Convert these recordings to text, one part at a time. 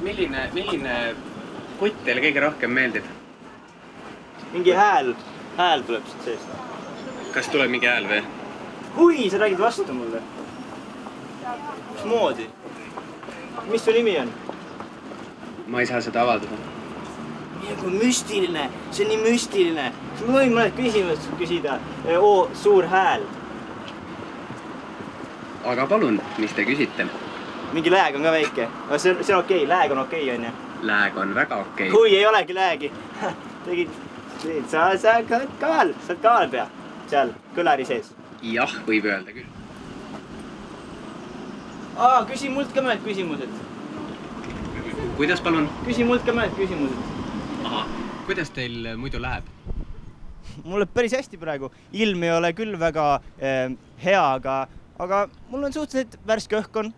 milline kutt teile kõige rohkem meeldib? Mingi hääl tuleb siit seest. Kas tuleb mingi hääl või? Hui, sa räägid vastu mulle. Mismoodi? Mis su nimi on? Ma ei saa seda avaldada. Nagu müstiline, see on nii müstiline. Ma võin mõned küsimused küsida. Suur hääl. Aga palun, mis te küsite? Mingi lääg on ka väike. See on okei, lääg on okei, on ju? Lääg on väga okei. Hui, ei olegi läägi. Tegid, sa oled kaval pea. Seal, kõlari sees. Jah, võib öelda küll. Küsi mult ka mõned küsimused. Kuidas palun? Küsi mult ka mõned küsimused. Aha, kuidas teil muidu läheb? Mul läheb päris hästi praegu. Ilm ei ole küll väga hea, aga mul on suhteliselt värske õhkkon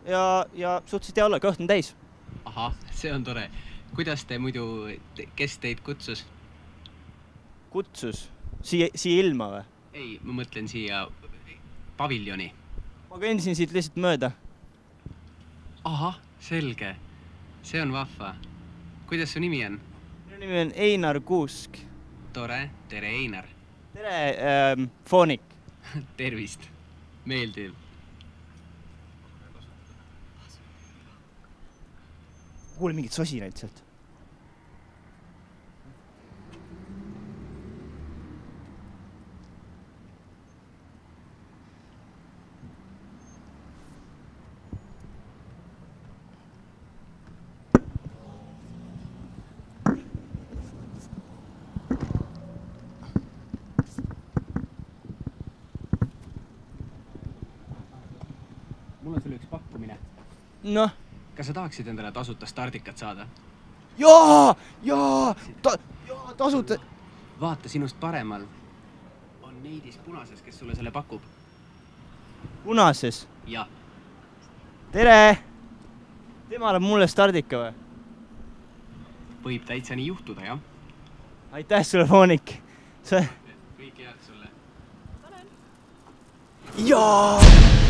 ja suhteliselt hea olla. Kõht on täis. Aha, see on tore. Kuidas te muidu, kes teid kutsus? Kutsus? Siia ilma või? Ei, ma mõtlen siia paviljoni. Ma kõndisin siit lihtsalt mööda. Aha, selge. See on vahva. Kuidas su nimi on? Minu nimi on Einar Kuusk. Tore, tere Einar. Tere, Foonik. Tervist, meeldiv. Kuule mingit sosinaid sealt. Mul on sulle üks pakkumine. Noh. Kas sa tahaksid endale tasuta stardikat saada? Jaa, tasuta. Vaata, sinust paremal on neidis punases, kes sulle selle pakub. Punases? Jah. Tere! Tema oleb mulle stardika või? Võib täitsa nii juhtuda, jah? Aitäh sulle, Foonik. Kõik head sulle. Jaa!